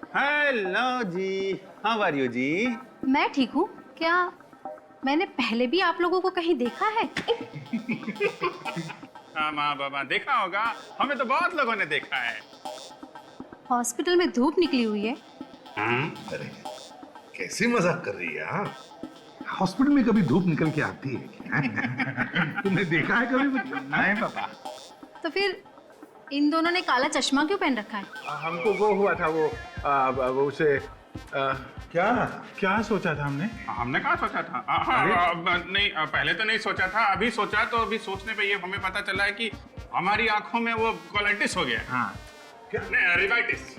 Hello जी, how are you जी? मैं ठीक हूँ। क्या मैंने पहले भी आप लोगों को कहीं देखा है? हाँ माँ बाबा देखा होगा, हमें तो बहुत लोगों ने देखा है। हॉस्पिटल में धूप निकली हुई है। अरे कैसी मजाक कर रही है? हाँ, हॉस्पिटल में कभी धूप निकल के आती है क्या? तुमने देखा है कभी? नहीं पापा, तो फिर इन दोनों ने काला चश्मा क्यों पहन रखा है? हमको वो हुआ था वो उसे क्या क्या सोचा था हमने? हमने कहाँ सोचा था? नहीं, पहले तो नहीं सोचा था, अभी सोचा तो अभी सोचने पे ये हमें पता चला है कि हमारी आंखों में वो कोलाइटिस हो गया है। हाँ क्या? नहीं, रिवाइटिस,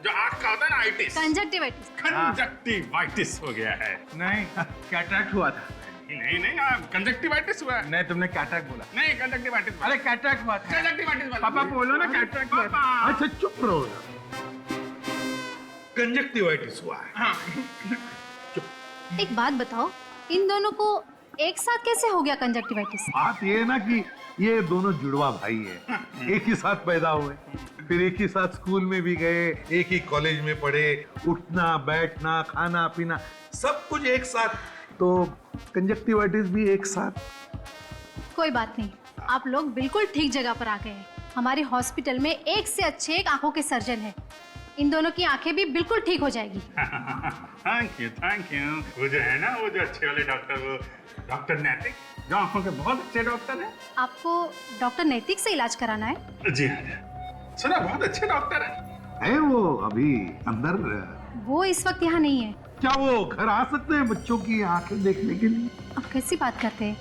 जो आंख का होता है ना, आइटिस, कंजक्टिवाइटिस। कंजक्टिवाइटिस हो गया है। नहीं, कैटरैक्ट हुआ था। नहीं नहीं, कंजक्टिवाइटिस हुआ है। नहीं, तुमने कैटरैक्ट बोला। नहीं, कंजक्टिवाइटिस। अरे कैटरैक्ट हुआ था। कंजक्टिवाइटिस पापा बोलो ना, कैटरैक्ट हुआ था। अच्छा चुप रहो। कंजक्टिवाइटिस हुआ है। हाँ। एक बात बताओ, इन दोनों को एक साथ कैसे हो गया कंजक्टिवाइटिस? बात ये है ना कि ये दोनों जुड़वा भाई है, एक ही साथ पैदा हुए, फिर एक ही साथ स्कूल में भी गए, एक ही कॉलेज में पढ़े, उठना बैठना खाना पीना सब कुछ एक साथ, तो कंजक्टिवाइटिस भी एक साथ। कोई बात नहीं, आप लोग बिल्कुल ठीक जगह पर आ गए हैं। हमारे हॉस्पिटल में एक से अच्छे एक आंखों के सर्जन हैं। इन दोनों की आंखें भी बिल्कुल ठीक हो जाएगी। Thank you thank you. वो जो है ना, वो जो अच्छे वाले डॉक्टर, वो डॉक्टर नैतिक, जो आंखों के बहुत अच्छे डॉक्टर हैं। आपको डॉक्टर नैतिक से इलाज कराना है? जी हाँ, सुना बहुत अच्छे डॉक्टर हैं। है वो अभी अंदर? वो इस वक्त यहाँ नहीं है। क्या वो घर आ सकते हैं बच्चों की आंखें देखने के लिए? अब कैसी बात करते हैं?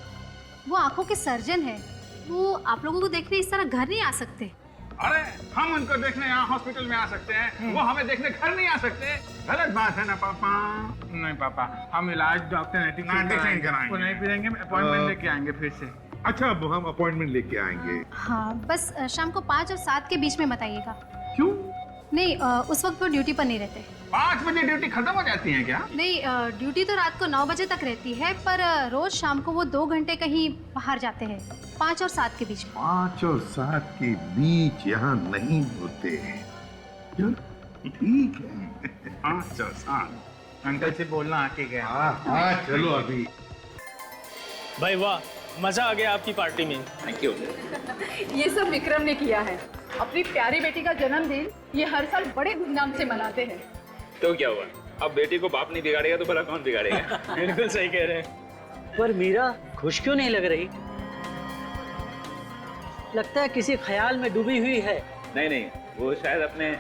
वो आंखों के सर्जन है, वो आप लोगों को देखने इस तरह घर नहीं आ सकते। अरे हम उनको देखने यहाँ हॉस्पिटल में आ सकते हैं, वो हमें देखने घर नहीं आ सकते। गलत बात है ना पापा? नहीं पापा, हम इलाज डॉक्टर नैतिक से कराएंगे। वो नहीं पिलेंगे, अपॉइंटमेंट लेके आएंगे फिर से। अच्छा, अब हम अपॉइंटमेंट लेके आएंगे। हाँ, बस शाम को 5 और 7 के बीच में बताइएगा। क्यों? नहीं, उस वक्त वो ड्यूटी पर नहीं रहते। 5 बजे ड्यूटी खत्म हो जाती है क्या? नहीं, ड्यूटी तो रात को 9 बजे तक रहती है, पर रोज शाम को वो 2 घंटे कहीं बाहर जाते हैं, 5 और 7 के बीच में। 5 और 7 के बीच यहाँ नहीं होते। ठीक है। 5 और 7। अंकल से बोलना आके गया। हाँ चलो अभी। भाई वाह, मजा आ गया आपकी पार्टी में। Thank you. ये सब विक्रम ने किया है। अपनी प्यारी बेटी का जन्मदिन ये हर साल बड़े धूमधाम से मनाते हैं। तो क्या हुआ, अब बेटी को बाप नहीं बिगाड़ेगा तो भला कौन बिगाड़ेगा? बिल्कुल सही कह रहे हैं। पर मीरा खुश क्यों नहीं लग रही? लगता है किसी ख्याल में डूबी हुई है। नहीं नहीं, वो शायद अपने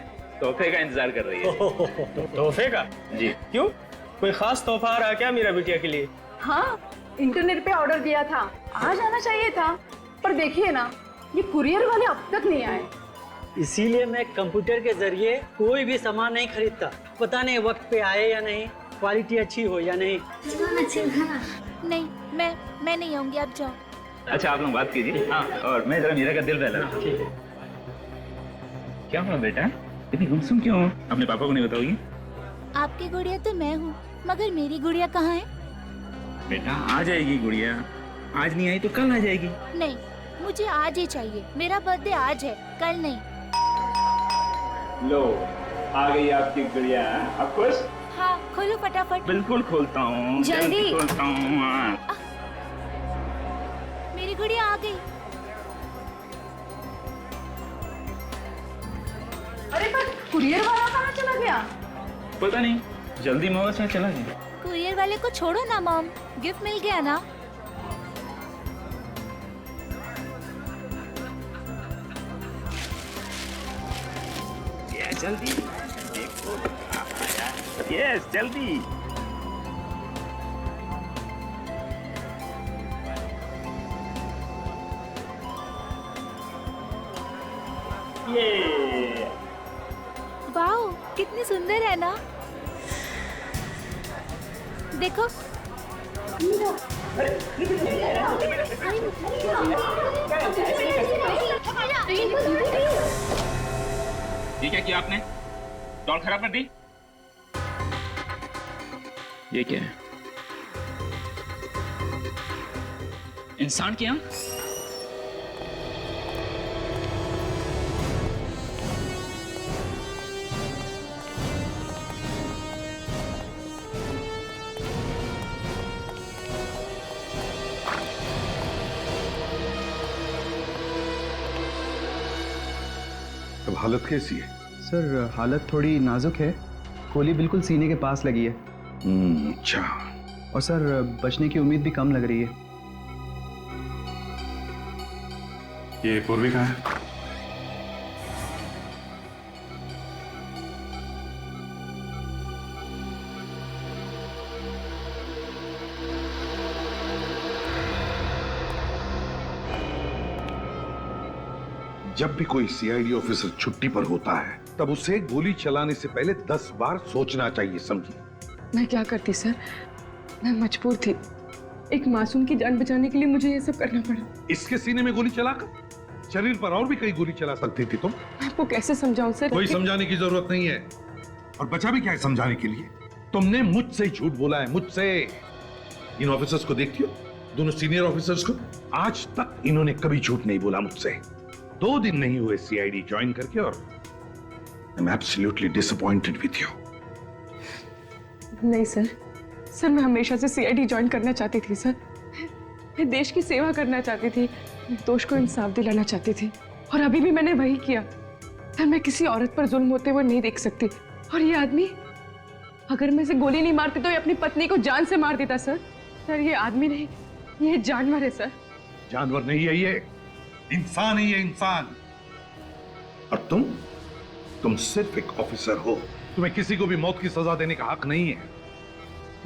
तोहफे का इंतजार कर रही है। तोहफे का? जी। क्यों, कोई खास तोहफा आ रहा क्या मेरा बिटिया के लिए? हाँ, इंटरनेट पे ऑर्डर दिया था, आज आना चाहिए था, पर देखिए ना, ये कुरियर वाले अब तक नहीं आए। इसीलिए मैं कंप्यूटर के जरिए कोई भी सामान नहीं खरीदता। पता नहीं वक्त पे आए या नहीं, क्वालिटी अच्छी हो या नहीं। नहीं, मैं नहीं आऊंगी, आप जाओ। अच्छा, आप लोग बात कीजिए। हाँ, और मैं जरा मीरा का दिल बहला। ठीक है। क्या हुआ बेटा, इतनी गुमसुम क्यों हो? अपने पापा को नहीं बताओगी? आपकी गुड़िया तो मैं हूँ, मगर मेरी गुड़िया कहाँ है? बेटा आ जाएगी गुड़िया, आज नहीं आई तो कल आ जाएगी। नहीं, मुझे आज ही चाहिए। मेरा बर्थडे आज है, कल नहीं। लो, आ गई आपकी गुड़िया। आप खुश? हाँ, खोलो फटाफट। बिल्कुल खोलता हूँ, जल्दी खोलता हूँ। मेरी गुड़िया आ गई। अरे पर कुरियर वाला कहाँ चला गया? पता नहीं, जल्दी मौका से चला गया। कुरियर वाले को छोड़ो ना मॉम, गिफ्ट मिल गया ना। ये जल्दी देखो, यस जल्दी। ये वाओ, कितनी सुंदर है ना। देखो, ये क्या किया आपने? डॉल खराब कर दी? ये क्या है? इंसान की आंख? अब हालत कैसी है? सर हालत थोड़ी नाजुक है, गोली बिल्कुल सीने के पास लगी है। अच्छा। और सर बचने की उम्मीद भी कम लग रही है। ये पूर्वी कहाँ है? जब भी कोई सीआईडी ऑफिसर छुट्टी पर होता है तब उसे गोली चलाने से पहले 10 बार सोचना चाहिए, समझी? मैं क्या करती सर, मैं मजबूर थी। एक मासूम की जान बचाने के लिए मुझे ये सब करना पड़ा। इसके सीने में गोली चलाकर शरीर पर और भी कई गोली चला सकती थी तुम। मैं आपको कैसे समझाऊं सर? कोई समझाने की जरूरत नहीं है। और बचा भी क्या है समझाने के लिए? तुमने मुझसे झूठ बोला है, मुझसे। इन ऑफिसर्स को देखती हो, दोनों सीनियर ऑफिसर्स को, आज तक इन्होंने कभी झूठ नहीं बोला मुझसे। 2 दिन नहीं हुए सीआईडी ज्वाइन करके और I am absolutely disappointed with you. नहीं सर, सर मैं हमेशा से सीआईडी ज्वाइन करना चाहती थी सर। मैं देश की सेवा करना चाहती थी, दोष को इंसाफ दिलाना चाहती थी, और अभी भी मैंने वही किया। सर मैं किसी औरत पर जुल्म होते हुए नहीं देख सकती। और ये आदमी, अगर मैं इसे गोली नहीं मारती तो ये अपनी पत्नी को जान से मार देता सर। सर ये आदमी नहीं, ये जानवर है सर। जानवर नहीं है ये, इंसान ही है, इंसान। और तुम सिर्फ एक ऑफिसर हो। तुम्हें किसी को भी मौत की सजा देने का हक नहीं है।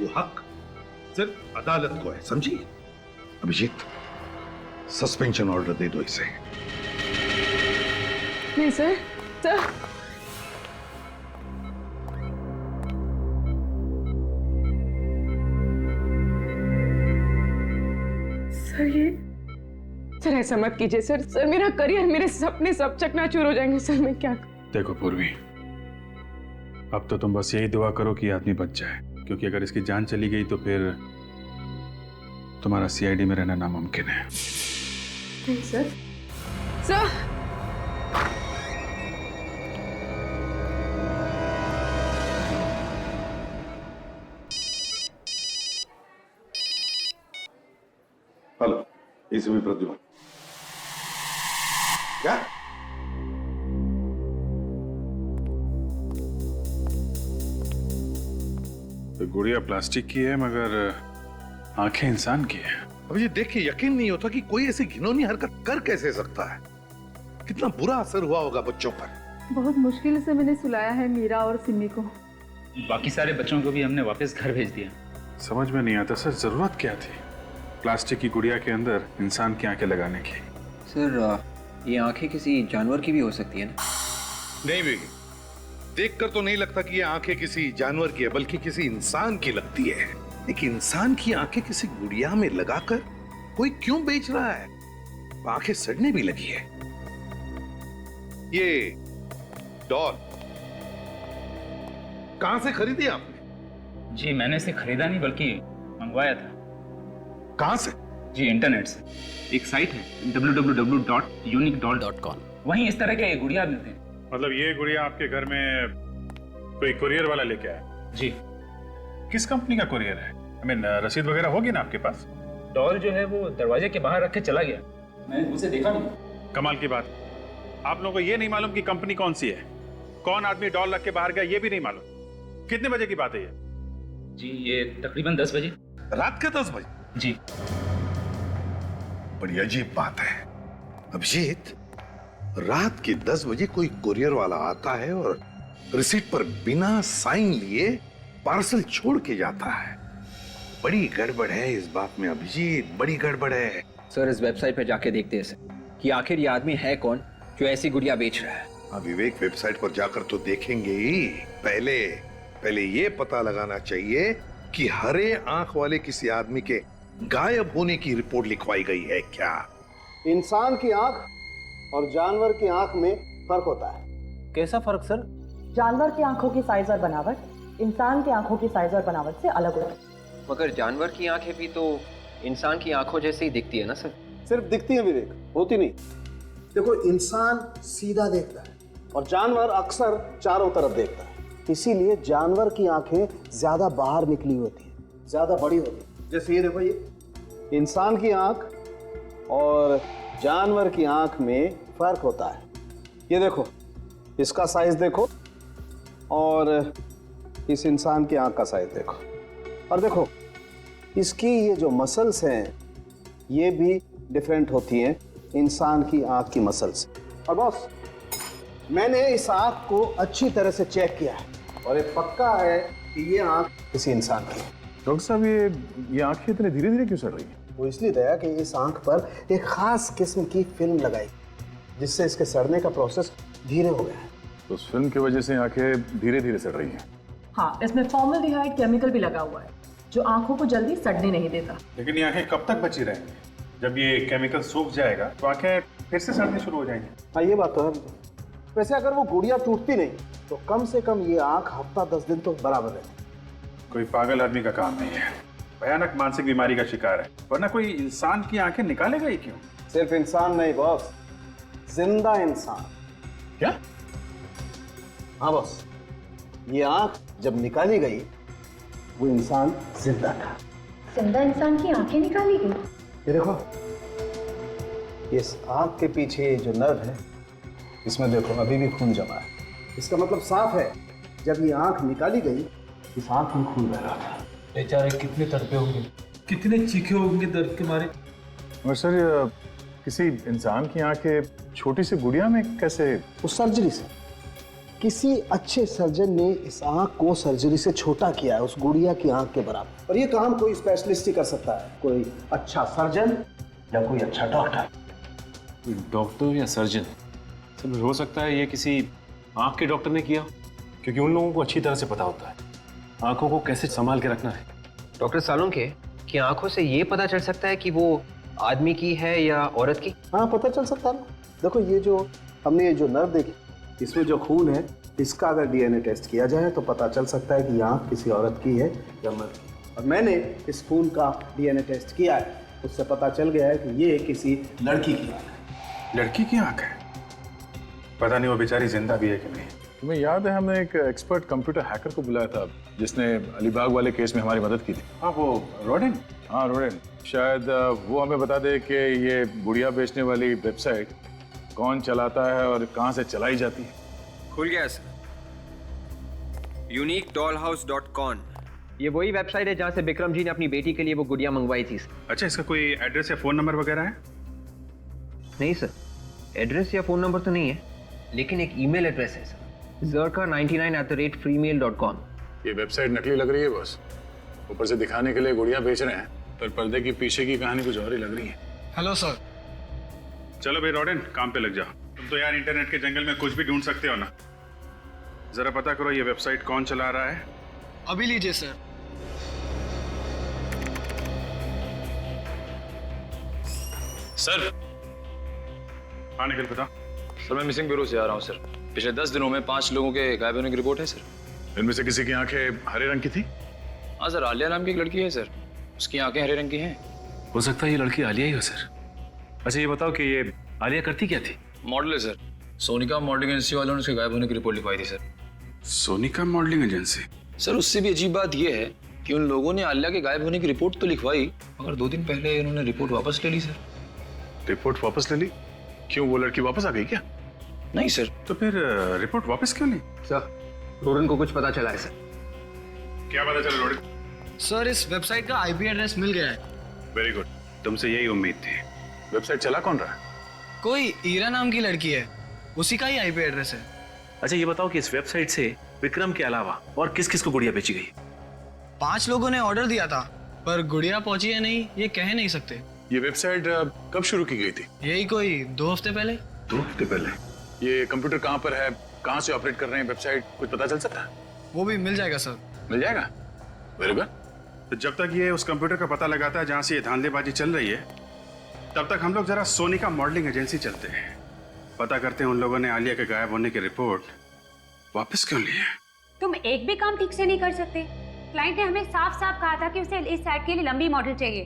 वो हक सिर्फ अदालत को है, समझी? अभिजीत, सस्पेंशन ऑर्डर दे दो इसे। नहीं सर, सर सर ऐसा मत कीजिए सर। सर मेरा करियर, मेरे सपने सब चकनाचूर हो जाएंगे सर। मैं क्या देखो पूर्वी, अब तो तुम बस यही दुआ करो कि आदमी बच जाए, क्योंकि अगर इसकी जान चली गई तो फिर तुम्हारा सीआईडी में रहना नामुमकिन है। नहीं सर, सर हेलो, इसमें प्रद्युमन। क्या? तो गुड़िया प्लास्टिक की है मगर आंखें इंसान की है। अब ये देख के यकीन नहीं होता कि कोई ऐसी घिनौनी हरकत कर कैसे सकता है। कितना बुरा असर हुआ होगा बच्चों पर। बहुत मुश्किल से मैंने सुलाया है मीरा और सिमी को। बाकी सारे बच्चों को भी हमने वापस घर भेज दिया। समझ में नहीं आता सर, जरूरत क्या थी प्लास्टिक की गुड़िया के अंदर इंसान की आंखें लगाने की? सर ये आंखें किसी जानवर की भी हो सकती है ना? नहीं बेगी, देखकर तो नहीं लगता कि ये आंखें किसी जानवर की है, बल्कि किसी इंसान की लगती है। एक इंसान की आंखें किसी गुड़िया में लगाकर कोई क्यों बेच रहा है? आंखें सड़ने भी लगी है। ये डॉल कहां से खरीदी आपने? जी मैंने इसे खरीदा नहीं बल्कि मंगवाया था। कहां से? जी इंटरनेट से। एक साइट है www.uniquedoll.com। वहीं इस तरह के गुड़िया मिलते हैं। मतलब ये गुड़िया आपके घर में कोई कुरियर वाला लेके आया? जी। किस कंपनी का कुरियर है? रसीद वगैरह होगी ना आपके पास? डॉल जो है वो दरवाजे के बाहर रख के चला गया, मैंने उसे देखा नहीं। कमाल की बात, आप लोगों को ये नहीं मालूम कि कंपनी कौन सी है, कौन आदमी डॉल रख के बाहर गया ये भी नहीं मालूम। कितने बजे की बात है ये? जी ये तकरीबन 10 बजे। रात के 10 बजे? जी। बड़ी अजीब बात है अभिजीत, रात के 10 बजे कोई कुरियर वाला आता है और रिसीट पर बिना साइन लिए पार्सल छोड़ के जाता है। बड़ी गड़बड़ है इस बात में अभिजीत, बड़ी गड़बड़ है। सर इस वेबसाइट पर जाके देखते हैं सर कि आखिर ये आदमी है कौन जो ऐसी गुड़िया बेच रहा है। हाँ विवेक, वेबसाइट पर जाकर तो देखेंगे ही, पहले ये पता लगाना चाहिए कि हरे आंख वाले किसी आदमी के गायब होने की रिपोर्ट लिखवाई गई है क्या? इंसान की आंख और जानवर की आंख में फर्क होता है। कैसा फर्क सर? जानवर की आंखों की साइज और बनावट इंसान की आंखों की साइज और बनावट से अलग होती है। मगर जानवर की आंखें भी तो इंसान की आंखों जैसे ही दिखती है ना सर? सिर्फ दिखती है विवेक, होती नहीं। देखो इंसान सीधा देखता है और जानवर अक्सर चारों तरफ देखता है, इसीलिए जानवर की आंखें ज्यादा बाहर निकली होती है, ज्यादा बड़ी होती है। जैसे ये देखो, ये इंसान की आंख और जानवर की आंख में फर्क होता है। ये देखो, इसका साइज देखो और इस इंसान की आंख का साइज देखो, और देखो इसकी ये जो मसल्स हैं ये भी डिफरेंट होती हैं इंसान की आंख की मसल से। और बॉस, मैंने इस आंख को अच्छी तरह से चेक किया है और ये पक्का है कि ये आंख किसी इंसान की है। डॉक्टर साहब, ये आंखें इतने धीरे धीरे क्यों सड़ रही हैं? वो इसलिए दया कि इस आंख पर एक खास किस्म की फिल्म लगाई जिससे इसके सड़ने का प्रोसेस धीरे हो गया है। तो उस फिल्म की वजह से आंखें धीरे धीरे सड़ रही हैं। हाँ, इसमें फॉर्मल्डिहाइड केमिकल भी लगा हुआ है जो आंखों को जल्दी सड़ने नहीं देता। लेकिन ये आंखें कब तक बची रहेंगी? जब ये केमिकल सूख जाएगा तो आंखें फिर से सड़नी शुरू हो जाएंगी। हाँ, ये बात तो है। वैसे अगर वो गुड़िया टूटती नहीं तो कम से कम ये आंख हफ्ता 10 दिन तो बराबर रहती। कोई पागल आदमी का काम नहीं है, भयानक मानसिक बीमारी का शिकार है, वरना कोई इंसान की आंखें निकालेगा ही क्यों? सिर्फ इंसान नहीं बॉस, जिंदा इंसान। क्या? हाँ बॉस, ये आंख जब निकाली गई वो इंसान जिंदा था। जिंदा इंसान की आंखें निकाली गई? ये देखो, इस आंख के पीछे जो नर्व है इसमें देखो अभी भी खून जमा है। इसका मतलब साफ है जब ये आंख निकाली गई इस आंख में खून बह रहा था। बेचारे कितने तड़पे होंगे, कितने चीखे होंगे दर्द के मारे। और सर, किसी इंसान की आंखें छोटी सी गुड़िया में कैसे? उस सर्जरी से किसी अच्छे सर्जन ने इस आंख को सर्जरी से छोटा किया है, उस गुड़िया की आंख के बराबर। और ये काम कोई स्पेशलिस्ट ही कर सकता है, कोई अच्छा सर्जन या कोई अच्छा डॉक्टर। डॉक्टर या सर्जन, सब हो सकता है ये किसी आंख के डॉक्टर ने किया, क्योंकि उन लोगों को अच्छी तरह से पता होता है आंखों को कैसे संभाल के रखना है। डॉक्टर सालुंखे, कि आंखों से ये पता चल सकता है कि वो आदमी की है या औरत की? हाँ, पता चल सकता है। देखो, ये जो हमने ये जो नर्व देखी इसमें जो खून है इसका अगर डीएनए टेस्ट किया जाए तो पता चल सकता है कि ये आंख किसी औरत की है या मर्द की। और मैंने इस खून का डीएनए टेस्ट किया है, उससे पता चल गया है कि ये किसी लड़की की आंख है। लड़की की आंख है? पता नहीं वो बेचारी जिंदा भी है कि नहीं। तुम्हें याद है हमने एक एक्सपर्ट कंप्यूटर हैकर को बुलाया था जिसने अलीबाग वाले केस में हमारी मदद की थी? हाँ, वो रोडेन। हाँ, रोडेन। शायद वो हमें बता दे कि ये गुड़िया बेचने वाली वेबसाइट कौन चलाता है और कहाँ से चलाई जाती है। खुल गया सर, uniquedollhouse.com। ये वही वेबसाइट है जहाँ से विक्रम जी ने अपनी बेटी के लिए वो गुड़िया मंगवाई थी। अच्छा, इसका कोई एड्रेस या फोन नंबर वगैरह है? नहीं सर, एड्रेस या फोन नंबर तो नहीं है, लेकिन एक ईमेल एड्रेस है सर, zerka99@freemail.com। ये वेबसाइट नकली लग रही है बस, ऊपर से दिखाने के लिए गुड़िया बेच रहे हैं, पर पर्दे की पीछे की कहानी कुछ और ही लग रही है। Hello sir. चलो भाई रोडेन, काम पे लग जाओ। तुम तो यार इंटरनेट के जंगल में कुछ भी ढूंढ सकते हो ना। जरा पता करो ये वेबसाइट कौन चला रहा है। अभी लीजिए सर। सर। हाँ, निकल बता। सर, मैं मिसिंग ब्यूरो से आ रहा हूँ सर। पिछले 10 दिनों में 5 लोगों के गायब होने की रिपोर्ट है सर। इनमें से किसी की आंखें हरे रंग की थी? हाँ सर, आलिया नाम की एक लड़की है सर, उसकी आंखें हरे रंग की हैं। हो सकता है ये लड़की आलिया ही हो सर। अच्छा, ये बताओ कि ये आलिया करती क्या थी? मॉडल है सर। सोनिका मॉडलिंग एजेंसी वालों ने उसके गायब होने की रिपोर्ट लिखवाई थी sir. Sonika modelling agency? Sir, उससे भी अजीब बात यह है कि उन लोगों ने आलिया के गायब होने की रिपोर्ट तो लिखवाई, मगर 2 दिन पहले उन्होंने रिपोर्ट वापस ले ली सर। रिपोर्ट वापस ले ली? क्यों, वो लड़की वापस आ गई क्या? नहीं सर। तो फिर रिपोर्ट वापस क्यों ली? सर, रोडन को कुछ पता चला है सर। क्या पता चला रोडन? सर, इस वेबसाइट का आईपी एड्रेस मिल गया है। वेरी गुड, तुमसे यही उम्मीद थी। वेबसाइट चला कौन रहा है? कोई ईरा नाम की लड़की है, उसी का ही आईपी एड्रेस है। अच्छा, ये बताओ कि इस वेबसाइट से विक्रम के अलावा और किस किस को गुड़िया बेची गई? 5 लोगों ने ऑर्डर दिया था, पर गुड़िया पहुंची है नहीं ये कह नहीं सकते। ये वेबसाइट कब शुरू की गई थी? यही कोई 2 हफ्ते पहले। 2 हफ्ते पहले? ये कंप्यूटर कहाँ पर है, कहाँ से ऑपरेट कर रहे हैं वेबसाइट, कुछ पता चल सकता है? वो भी मिल जाएगा सर। मिल जाएगा? Very good. तो जब तक ये उस कंप्यूटर का पता लगाता है जहाँ से ये धांधलेबाजी चल रही है, तब तक हम लोग जरा सोनिका मॉडलिंग एजेंसी चलते हैं, पता करते हैं उन लोगों ने आलिया के गायब होने की रिपोर्ट वापस क्यों ली है। तुम एक भी काम ठीक से नहीं कर सकते। क्लाइंट ने हमें साफ साफ कहा था कि उसे इस साइट के लिए लंबी मॉडल चाहिए,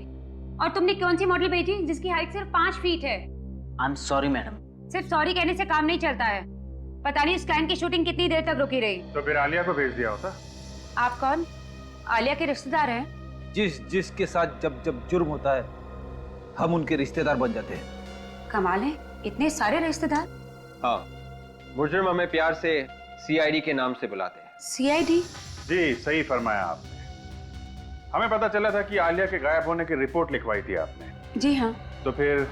और तुमने कौन सी मॉडल भेजी जिसकी हाइट सिर्फ 5 फीट है। I am sorry madam. सिर्फ सॉरी कहने से काम नहीं चलता है। पता नहीं इस क्लाइंट की शूटिंग कितनी देर तक रुकी रही। तो फिर आलिया को भेज दिया होता। आप कौन? आलिया के रिश्तेदार हैं? जिसके साथ जब जब जुर्म होता है हम उनके रिश्तेदार बन जाते हैं। कमाल है, इतने सारे रिश्तेदार। हाँ, मुजरिम हमें प्यार से सीआईडी के नाम से बुलाते हैं। सीआईडी? जी सही फरमाया आपने। हमें पता चला था कि आलिया के गायब होने की रिपोर्ट लिखवाई थी आपने। जी हाँ। तो फिर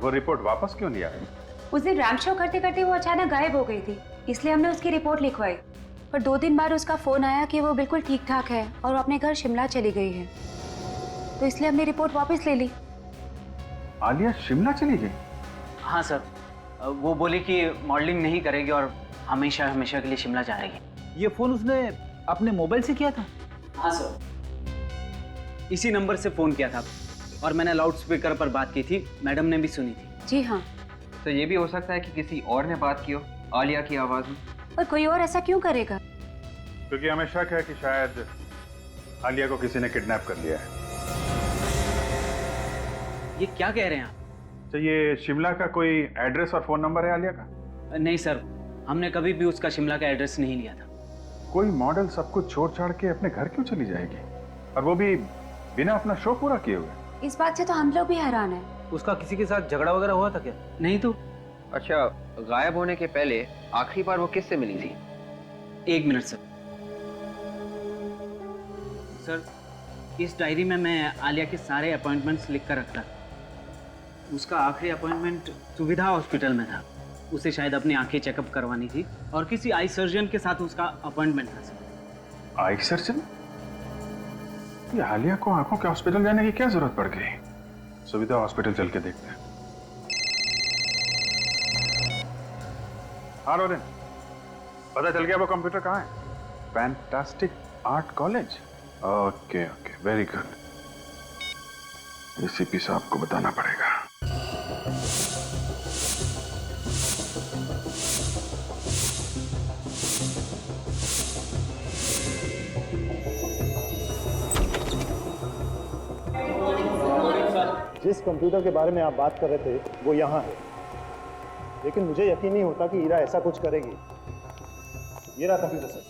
वो रिपोर्ट वापस क्यों नहीं आई? उस दिन रैंप शो करते करते वो अचानक गायब हो गई थी, इसलिए हमने उसकी रिपोर्ट लिखवाई। पर 2 दिन बाद उसका फोन आया कि वो बिल्कुल ठीक ठाक है और वो अपने घर शिमला चली गई है, तो इसलिए हमने रिपोर्ट वापस ले ली। आलिया शिमला चली गई? हाँ सर, वो बोली कि मॉडलिंग नहीं करेगी और हमेशा हमेशा के लिए शिमला जा रही है। ये फोन उसने अपने मोबाइल से किया था? हाँ सर, इसी नंबर से फोन किया था और मैंने लाउड स्पीकर पर बात की थी, मैडम ने भी सुनी थी। जी हाँ। तो ये भी हो सकता है कि किसी और ने बात की हो आलिया की आवाज में। पर कोई और ऐसा क्यों करेगा? क्योंकि हमें शक है कि शायद आलिया को किसी ने किडनैप कर लिया है। ये क्या कह रहे हैं आप? तो ये शिमला का कोई एड्रेस और फोन नंबर है आलिया का? नहीं सर, हमने कभी भी उसका शिमला का एड्रेस नहीं लिया था। कोई मॉडल सब कुछ छोड़ छाड़ के अपने घर क्यों चली जाएगी, और वो भी बिना अपना शो पूरा किए हुए? इस बात से तो हम लोग भी हैरान हैं। उसका किसी के साथ झगड़ा वगैरह हुआ था क्या? नहीं तो। अच्छा, गायब होने के पहले आखिरी बार वो किससे मिली थी? 1 मिनट सर। सर, इस डायरी में मैं आलिया के सारे अपॉइंटमेंट्स लिख कर रखता था। उसका आखिरी अपॉइंटमेंट सुविधा हॉस्पिटल में था। उसे शायद अपनी आंखें चेकअप करवानी थी और किसी आई सर्जन के साथ उसका अपॉइंटमेंट था सर। Eye surgeon? ये आलिया को आंखों के हॉस्पिटल जाने की क्या जरूरत पड़ गई? सुविधा हॉस्पिटल चल के देखते हैं। हाँ रोरिन, पता चल गया वो कंप्यूटर कहाँ है? Fantastic art college. Okay okay, very good. ACP साहब को बताना पड़ेगा। जिस कंप्यूटर के बारे में आप बात कर रहे थे वो यहाँ है, लेकिन मुझे यकीन नहीं होता कि ईरा ऐसा कुछ करेगी। ये रहा कंप्यूटर सर।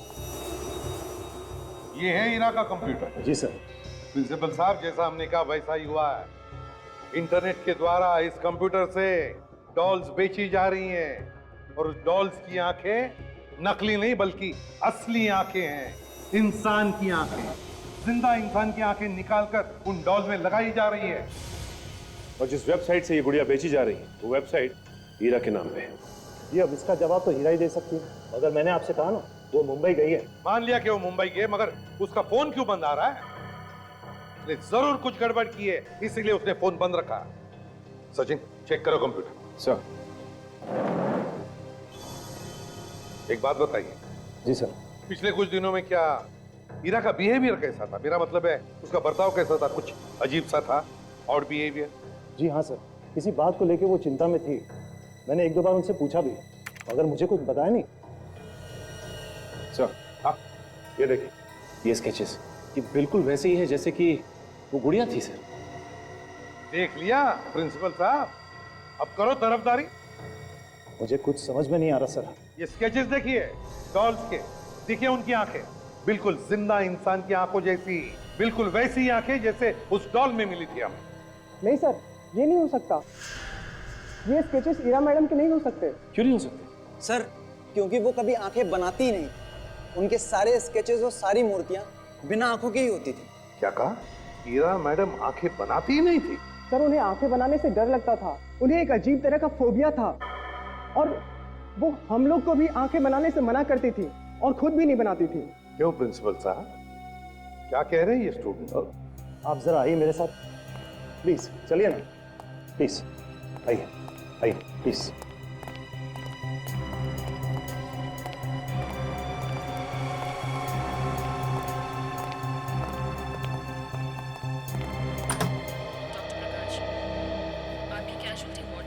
ये है ईरा का कंप्यूटर? जी सर। प्रिंसिपल साहब, जैसा हमने कहा वैसा ही हुआ है। इंटरनेट के द्वारा इस कंप्यूटर से डॉल्स बेची जा रही हैं और उस डॉल्स की आंखें नकली नहीं बल्कि असली आंखें हैं, इंसान की आंखें। जिंदा इंसान की आंखें निकालकर उन डॉल्स में लगाई जा रही है। और जिस वेबसाइट से ये गुड़िया बेची जा रही है वो वेबसाइट हीरा के नाम पे है। ये अब इसका जवाब तो हीरा ही दे सकती है। अगर मैंने आपसे कहा ना वो मुंबई गई है। मान लिया कि वो मुंबई गई, मगर उसका फोन क्यों बंद आ रहा है? जरूर कुछ गड़बड़ की है, इसीलिए उसने फोन बंद रखा। सचिन, चेक करो कंप्यूटर। सर। एक बात बताइए। जी सर। पिछले कुछ दिनों में क्या हीरा का बिहेवियर कैसा था? मेरा मतलब है उसका बर्ताव कैसा था? कुछ अजीब सा था और बिहेवियर? जी हाँ सर, किसी बात को लेके वो चिंता में थी। मैंने 1-2 बार उनसे पूछा भी, मगर मुझे कुछ बताया नहीं। सर, हाँ, ये देखिए, ये स्केचेस ये बिल्कुल वैसे ही है जैसे कि वो गुड़िया थी सर। देख लिया प्रिंसिपल साहब, अब करो तरफदारी। मुझे कुछ समझ में नहीं आ रहा सर। ये स्केचेस देखिए डॉल्स के, देखिए उनकी आंखें बिल्कुल जिंदा इंसान की आंखों जैसी, बिल्कुल वैसी आंखें जैसे उस डॉल में मिली थी हमें। नहीं सर, ये नहीं हो सकता। ये स्केचेस ईरा मैडम के नहीं हो सकते। क्यों नहीं हो सकते? सर, क्योंकि वो कभी आंखें बनाती ही नहीं। उनके सारे स्केचेस और सारी मूर्तियां बिना आंखों की ही होती थी। क्या कहा? ईरा मैडम आंखें बनाती ही नहीं थी? सर, उन्हें आंखें बनाने से डर लगता था। उन्हें एक अजीब तरह का फोबिया था और वो हम लोग को भी आंखें बनाने से मना करती थी और खुद भी नहीं बनाती थी। क्यों प्रिंसिपल साहब, क्या कह रहे हैं ये स्टूडेंट? आप जरा आइए मेरे साथ प्लीज। चलिए ना प्लीज, आइए आइए प्लीज।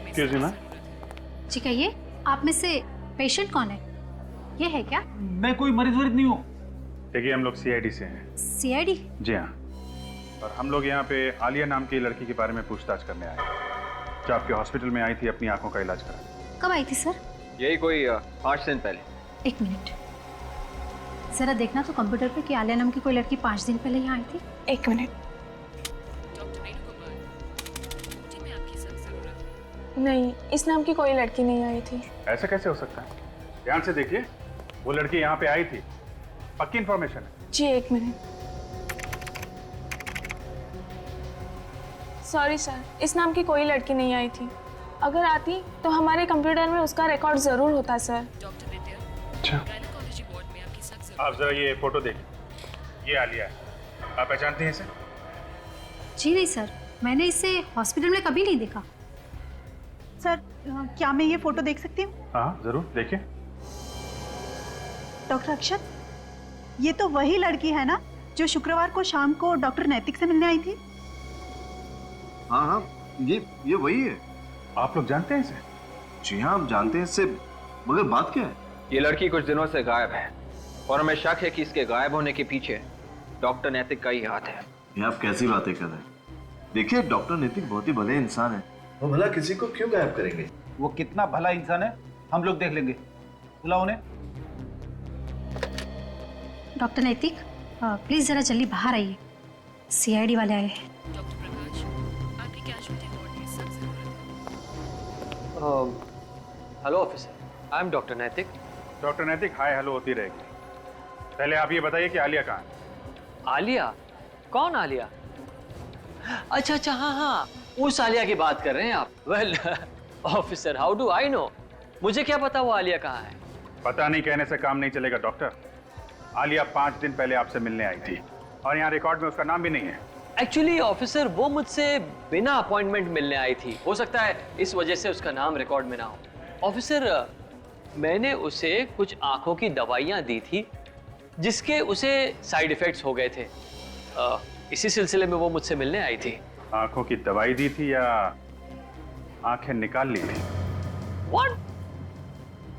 Excuse me ma'am. जी कहिए, आप में से पेशेंट कौन है? ये है क्या? मैं कोई मरीज वरीज नहीं हूँ। देखिए, हम लोग सीआईडी से हैं। सीआईडी? जी हाँ, और हम लोग यहाँ पे आलिया नाम की लड़की के बारे में पूछताछ करने आए हैं जो आपके हॉस्पिटल में आई थी अपनी आंखों का इलाज कराने। कब आई थी सर? यही कोई 5 दिन पहले। 1 मिनट, जरा देखना तो कंप्यूटर पे कि आलिया नाम की कोई लड़की 5 दिन पहले यहाँ आई थी। 1 मिनट। नहीं, इस नाम की कोई लड़की नहीं आई थी। ऐसा कैसे हो सकता है? ध्यान से देखिए, वो लड़की यहाँ पे आई थी, पक्की इंफॉर्मेशन है। जी एक मिनट। सॉरी सर, इस नाम की कोई लड़की नहीं आई थी। अगर आती तो हमारे कंप्यूटर में उसका रिकॉर्ड जरूर होता सर। अच्छा, आप जरा ये फोटो देखिए, ये आलिया है, आप पहचानती हैं इसे? जी नहीं सर, मैंने इसे हॉस्पिटल में कभी नहीं देखा। सर क्या मैं ये फोटो देख सकती हूँ? हाँ जरूर देखिए। डॉक्टर अक्षत, ये तो वही लड़की है ना जो शुक्रवार को शाम को डॉक्टर नैतिक से मिलने आई थी? हाँ हाँ, ये वही है। आप लोग जानते हैं इसे? जी हाँ, हम जानते हैं इससे, मगर बात क्या है? ये लड़की कुछ दिनों से गायब है और हमें शक है कि इसके गायब होने के पीछे डॉक्टर नैतिक का ही हाथ है। ये आप कैसी बातें कर रहे हैं? देखिए, डॉक्टर नैतिक बहुत ही भले इंसान है, वो भला किसी को क्यों गायब करेंगे? वो कितना भला इंसान है हम लोग देख लेंगे, बुलाओ उन्हें। डॉक्टर नैतिक, प्लीज जरा जल्दी बाहर आइए, सीआईडी वाले आए हैं। Hello officer, I am doctor नैतिक। डॉक्टर नैतिक, हाय हेलो होती रहेगी। पहले आप ये बताइए कि आलिया कहाँ है? आलिया? कौन आलिया? अच्छा अच्छा, हाँ हाँ, उस आलिया की बात कर रहे हैं आप। Well officer, how do I know? मुझे क्या पता वो आलिया कहाँ है? पता नहीं कहने से काम नहीं चलेगा डॉक्टर। आलिया 5 दिन पहले आपसे मिलने आई थी और यहाँ रिकॉर्ड में उसका नाम भी नहीं है। एक्चुअली ऑफिसर, वो मुझसे बिना अपॉइंटमेंट मिलने आई थी। हो सकता है इस वजह से उसका नाम रिकॉर्ड में ना हो। ऑफिसर, मैंने उसे कुछ आंखों की दवाइयाँ दी थी जिसके उसे साइड इफेक्ट्स हो गए थे। इसी सिलसिले में वो मुझसे मिलने आई थी। आंखों की दवाई दी थी या आंखें निकाल ली थी?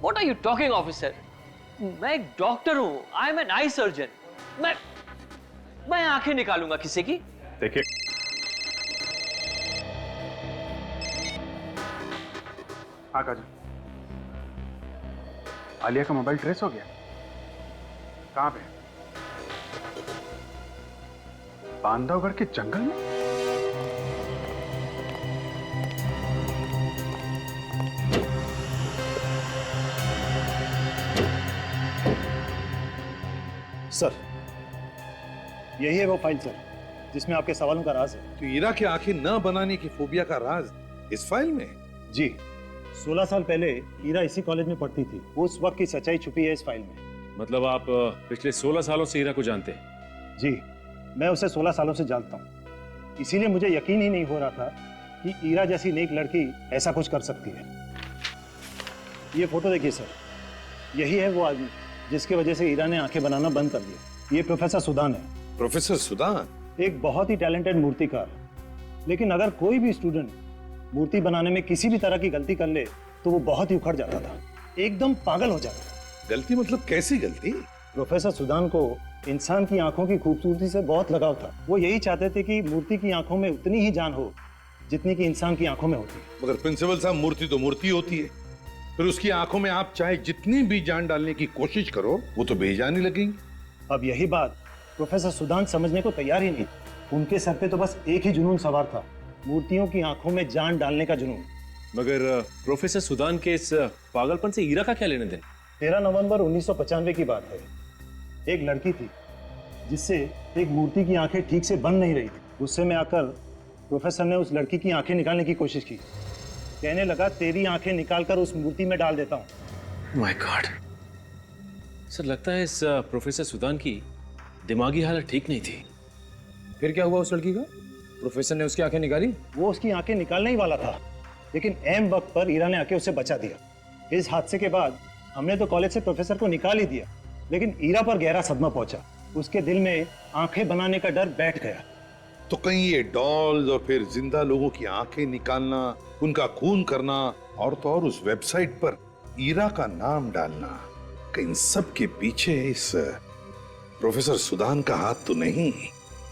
What are you talking, officer? मैं एक डॉक्टर हूँ, I am an eye surgeon. मैं आंखें निकालूंगा किसी की? देखिए, हाँ काजल, आलिया का मोबाइल ट्रेस हो गया? कहाँ पे? बांधवगढ़ के जंगल में? सर, यही है वो फाइल सर, जिसमें आपके सवालों का राज है। तो ईरा की आंखें न बनाने की फोबिया का राज इस फाइल में? जी, 16 साल पहले ईरा इसी कॉलेज में पढ़ती थी। उस वक्त की सच्चाई छुपी है इस फाइल में। मतलब आप पिछले 16 सालों से ईरा को जानते हैं? जी, मैं उसे 16 सालों से जानता हूँ। इसीलिए मुझे यकीन ही नहीं हो रहा था कि ईरा जैसी नेक लड़की ऐसा कुछ कर सकती है। ये फोटो देखिए सर, यही है वो आदमी जिसकी वजह से ईरा ने आंखें बनाना बंद कर दिया। ये प्रोफेसर सुदान है। Professor Sudan? एक बहुत ही टैलेंटेड मूर्तिकार। लेकिन अगर कोई भी स्टूडेंट मूर्ति बनाने में किसी भी तरह की गलती कर ले तो वो बहुत ही उखड़ जाता था, एकदम पागल हो जाता था। गलती मतलब कैसी गलती? प्रोफेसर सुदान को इंसान की आंखों की खूबसूरती से बहुत लगाव था। वो यही चाहते थे कि मूर्ति की आंखों में उतनी ही जान हो जितनी कि इंसान की आंखों में होती है। मगर प्रिंसिपल साहब, मूर्ति तो मूर्ति होती है, फिर उसकी आंखों में आप चाहे जितनी भी जान डालने की कोशिश करो वो तो बेजान ही लगेंगी। अब यही बात प्रोफेसर सुदान समझने को तैयार ही नहीं। उनके सर पे तो बस एक ही जुनून सवार था, मूर्तियों की आंखों में जान डालने का जुनून। मगर प्रोफेसर सुदान के इस पागलपन से ईरा का क्या लेने देने? 13 नवंबर 1995 की बात है। एक लड़की थी जिससे एक मूर्ति की आंखें ठीक से बंद नहीं रही थी। गुस्से में आकर प्रोफेसर ने उस लड़की की आंखें निकालने की कोशिश की। कहने लगा, तेरी आंखें निकालकर उस मूर्ति में डाल देता हूँ। माय गॉड सर, लगता है इस प्रोफेसर सुदान की दिमागी हालत ठीक नहीं थी। फिर क्या हुआ उस लड़की का? प्रोफेसर ने उसकी आंखें निकाली? वो उसकी आंखें निकालने ही वाला था, लेकिन ऐन वक्त पर ईरा ने आके उसे बचा दिया। इस हादसे के बाद हमने तो कॉलेज से प्रोफेसर को निकाल ही दिया, लेकिन ईरा पर गहरा सदमा पहुंचा। उसके दिल में आंखें बनाने का डर बैठ गया। तो कहीं ये डॉल्स और फिर जिंदा लोगों की आंखें निकालना, उनका खून करना और तो और उस वेबसाइट पर ईरा का नाम डालना, कहीं सब के पीछे इस प्रोफेसर सुदान का हाथ तो नहीं?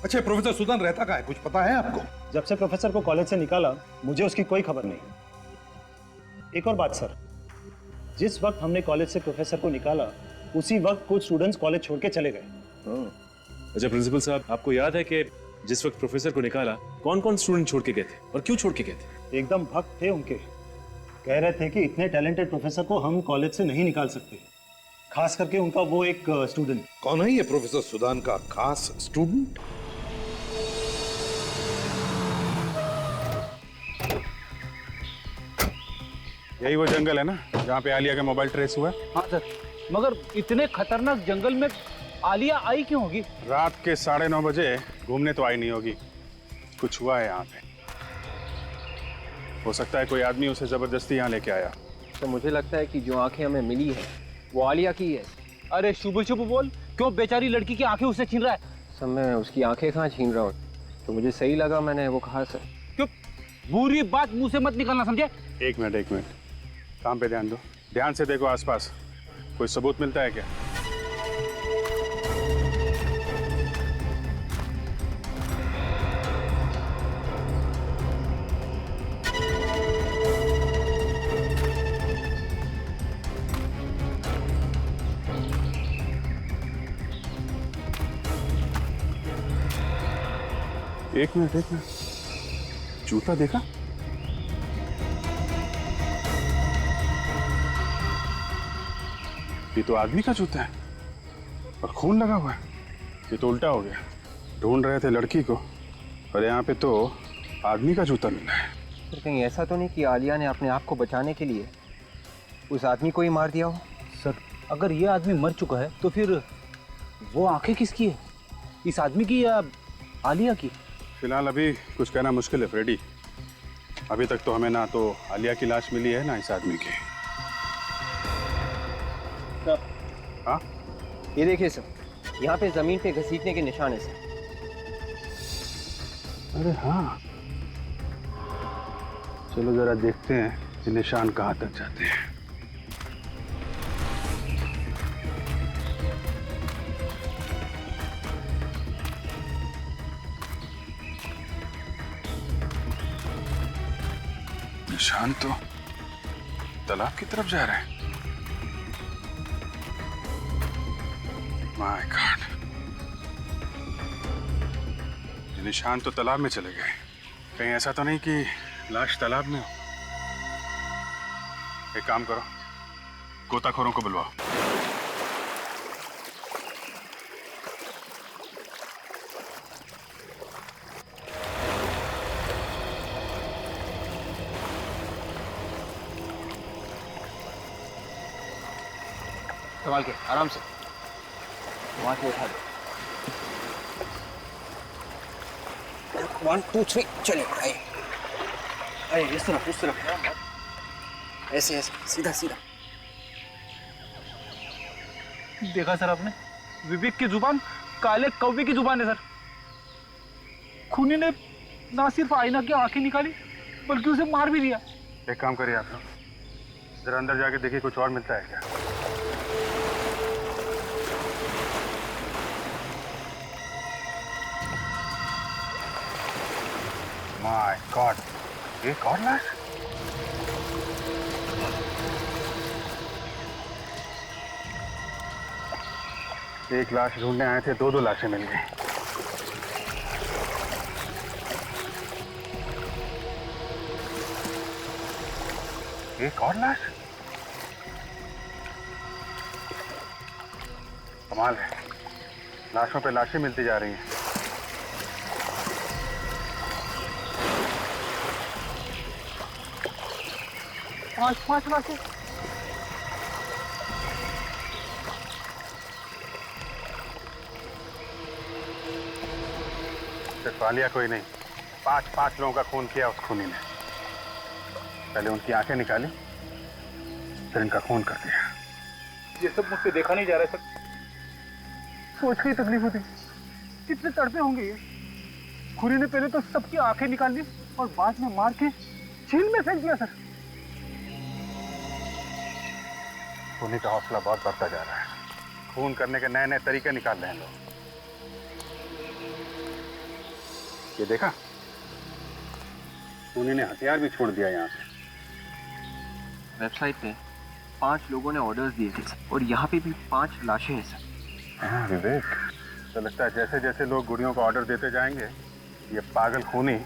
अच्छा, प्रोफेसर सुदान रहता कहाँ है, कुछ पता है आपको? जब से प्रोफेसर को कॉलेज से निकाला मुझे उसकी कोई खबर नहीं। एक और बात सर, जिस वक्त हमने कॉलेज से प्रोफेसर को निकाला उसी वक्त कुछ स्टूडेंट्स कॉलेज छोड़ के चले गए। अच्छा प्रिंसिपल साहब, आपको याद है कि जिस वक्त प्रोफेसर को निकाला कौन कौन स्टूडेंट छोड़ के गए थे और क्यों छोड़ के गए थे? एकदम भक्त थे उनके। कह रहे थे कि इतने टैलेंटेड प्रोफेसर को हम कॉलेज से नहीं निकाल सकते, खास करके उनका वो एक स्टूडेंट। कौन है ये प्रोफेसर सुदान का खास स्टूडेंट? यही वो जंगल है ना जहाँ पे आलिया का मोबाइल ट्रेस हुआ? हाँ सर, मगर इतने खतरनाक जंगल में आलिया आई क्यों होगी? रात के 9:30 बजे घूमने तो आई नहीं होगी, कुछ हुआ है यहाँ पे। हो सकता है कोई आदमी उसे जबरदस्ती यहाँ लेके आया। तो मुझे लगता है कि जो आंखें हमें मिली है वो आलिया की है। अरे शुभ शुभ बोल, क्यों बेचारी लड़की की आंखें उससे छीन रहा है? सर मैं उसकी आंखें कहाँ छीन रहा हूँ, तो मुझे सही लगा मैंने वो कहा सर। क्यों बुरी बात मुंह से मत निकालना, समझे? एक मिनट, काम पे ध्यान दो, ध्यान से देखो आसपास, कोई सबूत मिलता है क्या? एक मिनट, जूता देखा? ये तो आदमी का जूता है और खून लगा हुआ है। ये तो उल्टा हो गया। ढूंढ रहे थे लड़की को और यहाँ पे तो आदमी का जूता मिला है। फिर कहीं ऐसा तो नहीं कि आलिया ने अपने आप को बचाने के लिए उस आदमी को ही मार दिया हो? सर अगर ये आदमी मर चुका है तो फिर वो आंखें किसकी है, इस आदमी की या आलिया की? फिलहाल अभी कुछ कहना मुश्किल है फ्रेडी। अभी तक तो हमें ना तो आलिया की लाश मिली है ना इस आदमी की। हाँ ये देखिए सर, यहाँ पे जमीन पे घसीटने के निशान है सर। अरे हाँ, चलो जरा देखते हैं ये निशान कहाँ तक जाते हैं। निशान तो तालाब की तरफ जा रहे हैं। माय गॉड, ये निशान तो तालाब में चले गए। कहीं ऐसा तो नहीं कि लाश तालाब में हो? एक काम करो, गोताखोरों को बुलवाओ। संभाल के, आराम से वहां से उठा दो। 1 2 3 चलिए, आइए आइए, इस तरफ ऐसे सीधा सीधा। देखा सर आपने, विवेक की जुबान काले कौवे की जुबान है सर। खूनी ने ना सिर्फ आईना की आंखें निकाली बल्कि उसे मार भी दिया। एक काम करिए आप लोग, जरा अंदर जाके देखिए कुछ और मिलता है क्या। माय गॉड, एक और लाश? एक लाश ढूंढने आए थे, दो लाशें मिल गई। एक और लाश? कमाल है, लाशों पे लाशें मिलती जा रही हैं। पांच लाशें। सिर्फ आलिया कोई नहीं, पांच लोगों का खून किया उस खूनी ने। पहले उनकी आंखें निकाली, फिर इनका खून कर दिया। ये सब मुझसे देखा नहीं जा रहा सर। सोच के ही तकलीफ होती, कितने तड़पे होंगे ये। खूनी ने पहले तो सबकी आंखें निकाल ली और बाद में मार के झील में फेंक दिया सर। खूनी का हौसला बहुत बढ़ता जा रहा है। खून करने के नए नए तरीके निकाल रहे हैं लोग। ये देखा, खूनी ने हथियार भी छोड़ दिया यहाँ पे। वेबसाइट पे 5 लोगों ने ऑर्डर्स दिए थे और यहाँ पे भी 5 लाशें हैं सर। हाँ विवेक, तो लगता है जैसे जैसे लोग गुड़ियों को ऑर्डर देते जाएंगे, ये पागल खूनी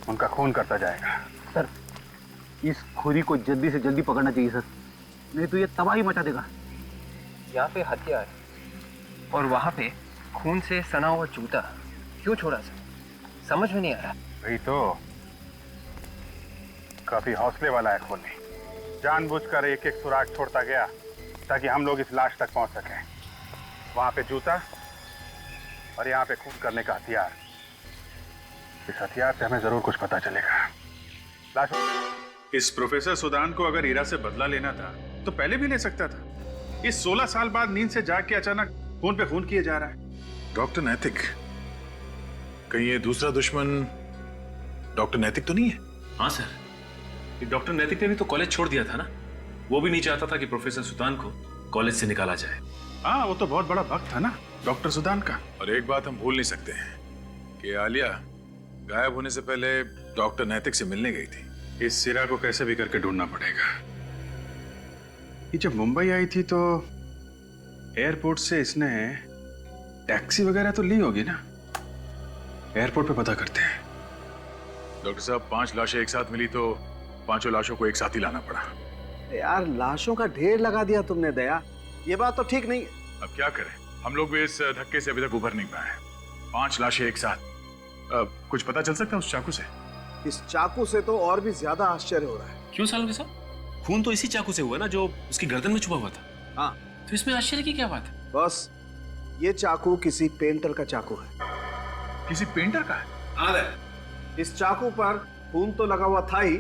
उनका खून करता जाएगा। सर इस खुरी को जल्दी से जल्दी पकड़ना चाहिए सर, नहीं तो ये तबाही मचा देगा। यहाँ पे हथियार और वहाँ पे खून से सना हुआ जूता क्यों छोड़ा सर? समझ में नहीं आ रहा। वही तो, काफी हौसले वाला है खूनी। जानबूझकर एक एक सुराग छोड़ता गया ताकि हम लोग इस लाश तक पहुंच सकें। वहां पे जूता और यहाँ पे खून करने का हथियार। इस हथियार से हमें जरूर कुछ पता चलेगा। लाश इस प्रोफेसर सुदान को अगर ईरा से बदला लेना था तो पहले भी ले सकता था। इस 16 साल बाद नींद से जाग के अचानक खून पे खून किए जा रहा है। डॉक्टर नैतिक, कहीं ये दूसरा दुश्मन डॉक्टर नैतिक तो नहीं है? हाँ सर, डॉक्टर नैतिक ने भी तो कॉलेज छोड़ दिया था ना। वो भी नहीं चाहता था कि प्रोफेसर सुदान को कॉलेज से निकाला जाए। हाँ, वो तो बहुत बड़ा भक्त था ना डॉक्टर सुदान का। और एक बात हम भूल नहीं सकते हैं कि आलिया गायब होने से पहले डॉक्टर नैतिक से मिलने गई थी। इस सिरा को कैसे भी करके ढूंढना पड़ेगा। ये जब मुंबई आई थी तो एयरपोर्ट से इसने टैक्सी वगैरह तो ली होगी ना। एयरपोर्ट पे पता करते हैं। डॉक्टर साहब, 5 लाशें एक साथ मिली तो 5 लाशों को एक साथ ही लाना पड़ा। यार, लाशों का ढेर लगा दिया तुमने दया, ये बात तो ठीक नहीं। अब क्या करें, हम लोग भी इस धक्के से अभी तक उभर नहीं पाए। 5 लाशें एक साथ। कुछ पता चल सकता है उस चाकू से? इस चाकू से तो और भी ज्यादा आश्चर्य हो रहा है। क्यों सालों साहब? खून तो इसी चाकू से हुआ ना जो उसकी गर्दन में छुपा हुआ था। हाँ, तो इसमें आश्चर्य की क्या बात है? बस ये चाकू किसी पेंटर का चाकू है। किसी पेंटर का है? हाँ, इस चाकू पर खून तो लगा हुआ था ही,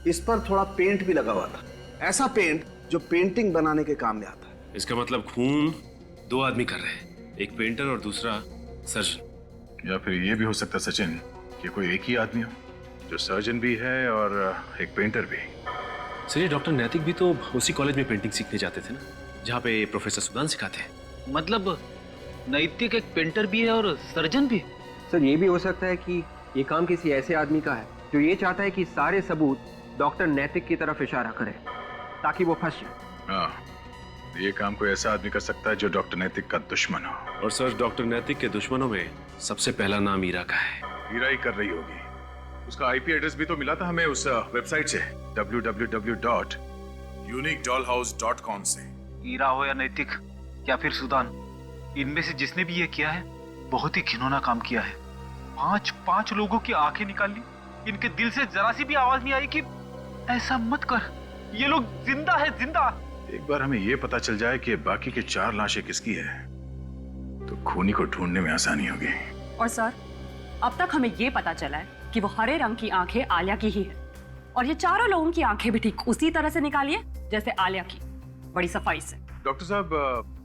इस पर थोड़ा पेंट भी लगा हुआ था। ऐसा पेंट जो पेंटिंग बनाने के काम में आता है। इसका मतलब खून 2 आदमी कर रहे हैं, एक पेंटर और दूसरा सर्जन। या फिर ये भी हो सकता है सचिन कि कोई एक ही आदमी हो जो सर्जन भी है और एक पेंटर भी। सर, ये डॉक्टर नैतिक भी तो उसी कॉलेज में पेंटिंग सीखने जाते थे ना, जहाँ पे प्रोफेसर सुदान सिखाते हैं। मतलब नैतिक एक पेंटर भी है और सर्जन भी? सर, ये भी हो सकता है कि ये काम किसी ऐसे आदमी का है जो ये चाहता है कि सारे सबूत डॉक्टर नैतिक की तरफ इशारा करे ताकि वो फंस जाए। हाँ, ये काम कोई ऐसा आदमी कर सकता है जो डॉक्टर नैतिक का दुश्मन हो। और सर, डॉक्टर नैतिक के दुश्मनों में सबसे पहला नाम ईरा का है। ईरा ही कर रही होगी। उसका आईपी एड्रेस भी तो मिला था हमें उस वेबसाइट से, www.uniquedollhouse.com से। ईरा हो या नैतिक या फिर सुदान, इनमें से जिसने भी ये किया है बहुत ही घिनौना काम किया है। 5 लोगों की आंखें निकाल ली, इनके दिल से जरा सी भी आवाज नहीं आई कि ऐसा मत कर, ये लोग जिंदा है, जिंदा। एक बार हमें ये पता चल जाए कि बाकी के 4 लाशें किसकी है तो खूनी को ढूंढने में आसानी होगी। और सर, अब तक हमें ये पता चला है कि वो हरे रंग की आंखें आलिया की ही है, और ये चारों लोगों की आंखें भी ठीक उसी तरह से निकाली है जैसे आलिया की, बड़ी सफाई से। डॉक्टर साहब,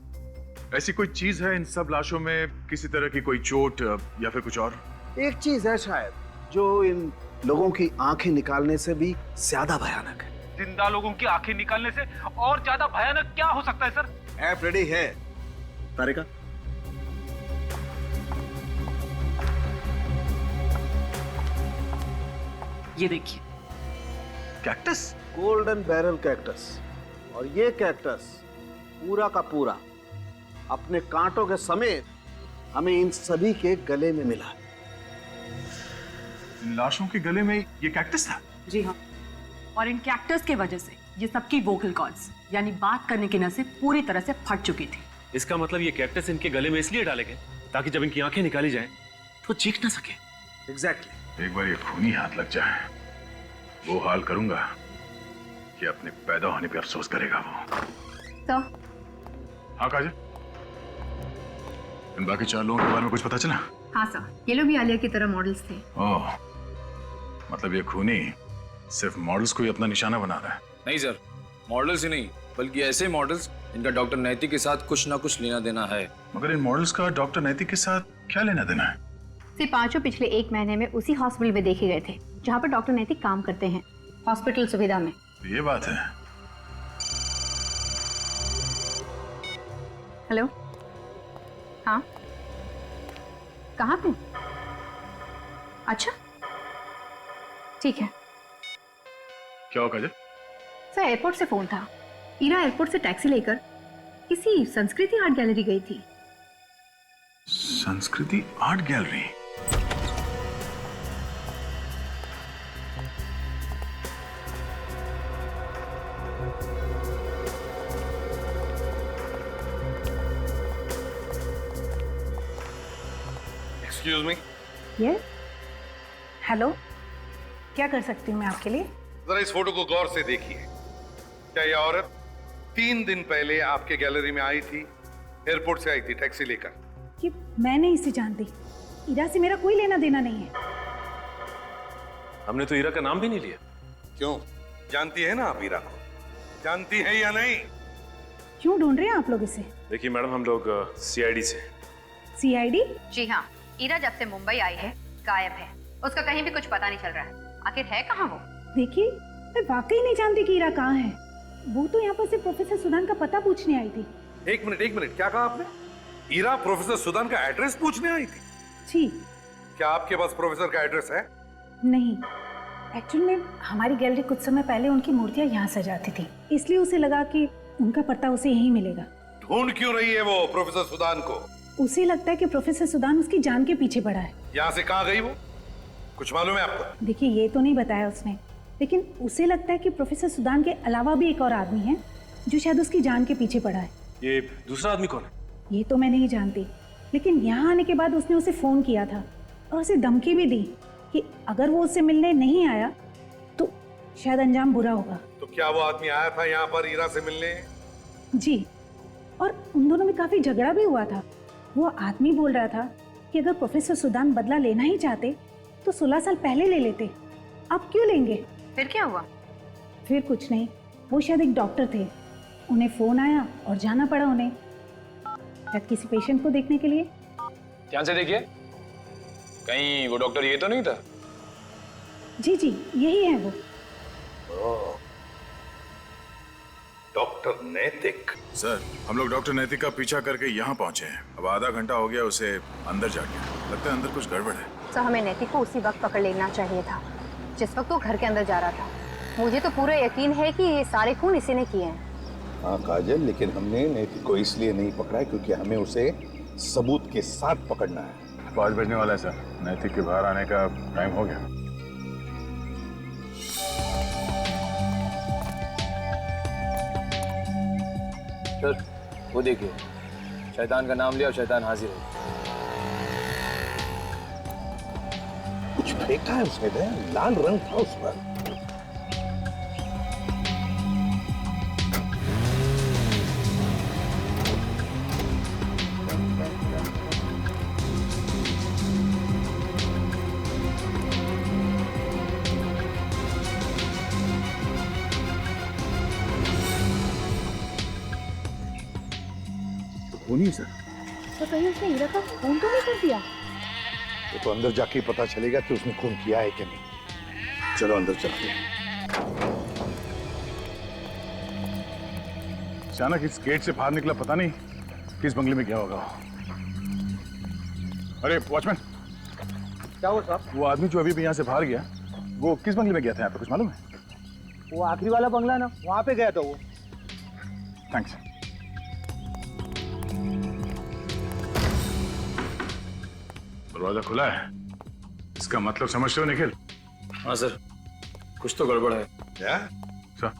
ऐसी कोई चीज है इन सब लाशों में, किसी तरह की कोई चोट या फिर कुछ और? एक चीज है शायद जो इन लोगों की आंखें निकालने से भी ज्यादा भयानक है। जिंदा लोगों की आंखें निकालने से और ज्यादा भयानक क्या हो सकता है सर? ऐप रेडी है तारिका? ये देखिए, कैक्टस, गोल्डन बैरल कैक्टस। और ये कैक्टस पूरा का पूरा अपने कांटों के समेत हमें इन सभी के गले में मिला। इन लाशों के गले में ये कैक्टस था? जी हाँ, और इन कैक्टस के वजह से ये सबकी वोकल कॉर्ड्स यानी बात करने की नसें पूरी तरह से फट चुकी थी। इसका मतलब ये कैक्टस इनके गले में इसलिए डाले गए ताकि जब इनकी आंखें निकाली जाएं तो चीख ना सके। एग्जैक्टली। एक बार ये खूनी हाथ लग जाए, वो हाल करूंगा कि अपने पैदा होने पे अफसोस करेगा वो। तो हाँ काजल, इन बाकी 4 लोगों के बारे में कुछ पता चला? हाँ सर, ये लोग भी आलिया की तरह मॉडल्स थे। ओह, मतलब ये खूनी सिर्फ मॉडल्स को ही अपना निशाना बना रहा है? नहीं सर, मॉडल्स ही नहीं बल्कि ऐसे मॉडल्स इनका डॉक्टर नैतिक के साथ कुछ ना कुछ लेना देना है। मगर इन मॉडल्स का डॉक्टर नैतिक के साथ क्या लेना देना है? सिर्फ 5 पिछले 1 महीने में उसी हॉस्पिटल में देखे गए थे जहाँ पर डॉक्टर नैतिक काम करते हैं, हॉस्पिटल सुविधा में। ये बात है। हेलो, हाँ, कहाँ पे? अच्छा, ठीक है। क्या हो काजल? सर, एयरपोर्ट से फोन था। ईरा एयरपोर्ट से टैक्सी लेकर किसी संस्कृति आर्ट गैलरी गई थी। संस्कृति आर्ट गैलरी? एक्सक्यूज मी, ये हेलो, क्या कर सकती हूँ मैं आपके लिए? जरा इस फोटो को गौर से देखिए। क्या यह औरत 3 दिन पहले आपके गैलरी में आई थी? एयरपोर्ट से आई थी टैक्सी लेकर। कि मैं नहीं इसे जानती, ईरा से मेरा कोई लेना देना नहीं है। हमने तो ईरा का नाम भी नहीं लिया। क्यों, जानती है ना आप ईरा को? जानती है या नहीं? क्यों ढूंढ रहे हैं आप लोग इसे? देखिए मैडम, हम लोग सीआईडी से। सीआईडी? जी हाँ, ईरा जब से मुंबई आई है गायब है, उसका कहीं भी कुछ पता नहीं चल रहा है। आखिर है कहाँ वो? देखिए, मैं वाकई नहीं जानती कि ईरा कहाँ है। वो तो यहाँ पर सिर्फ प्रोफेसर सुदान का पता पूछने आई थी। एक मिनट, क्या कहा आपने? ईरा प्रोफेसर सुदान का एड्रेस पूछने आई थी? जी। क्या आपके पास प्रोफेसर का एड्रेस है? नहीं, एक्चुअली में हमारी गैलरी कुछ समय पहले उनकी मूर्तियां यहाँ सजाती थी, इसलिए उसे लगा कि उनका पता उसे यहीं मिलेगा। ढूंढ क्यों रही है वो प्रोफेसर सुदान को? उसे लगता है कि प्रोफेसर सुदान उसकी जान के पीछे पड़ा है। यहाँ से कहाँ गई वो? कुछ मालूम है आपको? देखिए, ये तो नहीं बताया उसने, लेकिन उसे लगता है कि प्रोफेसर सुदान के अलावा भी एक और आदमी है जो शायद उसकी जान के पीछे पड़ा है। ये दूसरा आदमी कौन है? ये तो मैं नहीं जानती, लेकिन यहाँ आने के बाद उसने उसे फोन किया था और उसे धमकी भी दी कि अगर वो उससे मिलने नहीं आया तो शायद अंजाम बुरा होगा। तो क्या वो आदमी आया था यहाँ पर ईरा से मिलने? जी, और उन दोनों में काफी झगड़ा भी हुआ था। वो आदमी बोल रहा था कि अगर प्रोफेसर सुदान बदला लेना ही चाहते तो 16 साल पहले ले लेते, अब क्यों लेंगे? फिर क्या हुआ? फिर कुछ नहीं, वो शायद एक डॉक्टर थे, उन्हें फोन आया और जाना पड़ा उन्हें, शायद किसी पेशेंट को देखने के लिए। ध्यान से देखिए, कहीं वो डॉक्टर ये तो नहीं था? जी जी, यही है वो। डॉक्टर नैतिक। सर, हम लोग डॉक्टर नैतिक का पीछा करके यहाँ पहुँचे हैं। अब आधा घंटा हो गया उसे अंदर जाके, लगता है अंदर कुछ गड़बड़ है। सर, हमें नैतिक को उसी वक्त पकड़ लेना चाहिए था जिस वक्त वो घर के अंदर जा रहा था। मुझे तो पूरा यकीन है कि ये सारे खून इसी ने किए हैं। हाँ काजल, लेकिन हमने नैतिक को इसलिए नहीं पकड़ा है क्योंकि हमें उसे सबूत के साथ पकड़ना है। 5 बजने वाला है सर, नैतिक के बाहर आने का टाइम हो गया। सर, वो देखिए, शैतान का नाम लिया और शैतान हाजिर है। कुछ फेंका है उसने, लाल रंग था उस पर। नहीं सर, तो कहीं उसने ईरा का खून तो नहीं कर दिया? तो अंदर जाके पता चलेगा कि उसने खून किया है कि नहीं। चलो अंदर चलते हैं। अचानक इस गेट से बाहर निकला, पता नहीं किस बंगले में गया होगा। अरे वॉचमैन, क्या हुआ साहब? वो आदमी जो अभी भी यहाँ से बाहर गया, वो किस बंगले में गया था? आपको कुछ मालूम है? वो आखिरी वाला बंगला ना, वहाँ पे गया था वो। थैंक्स। दरवाजा खुला है, इसका मतलब समझते हो निखिल? हाँ सर, कुछ तो गड़बड़ है। क्या सर?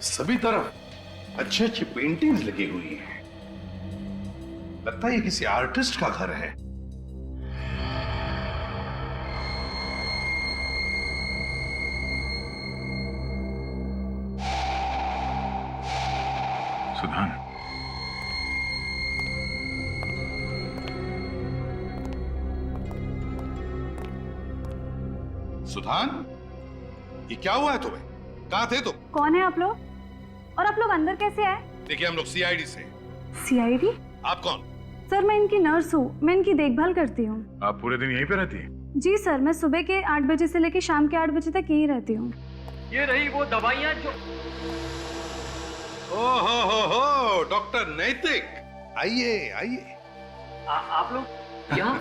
सभी तरफ अच्छी अच्छी पेंटिंग्स लगी हुई हैं। लगता है ये किसी आर्टिस्ट का घर है। सुधान, सुधान, ये क्या हुआ है तुम्हें? कहाँ थे तुम? कौन है आप लोग? और आप लोग अंदर कैसे आए? देखिए, हम लोग सीआईडी से। सीआईडी? आप कौन? सर, मैं इनकी नर्स हूँ, मैं इनकी देखभाल करती हूँ। आप पूरे दिन यहीं पे रहती हैं? जी सर, मैं सुबह के 8 बजे से लेकर शाम के 8 बजे तक यहीं रहती हूँ। ये रही वो दवाइयाँ जो... हो डॉक्टर नैतिक, आइए आइए। आप लोग यहाँ?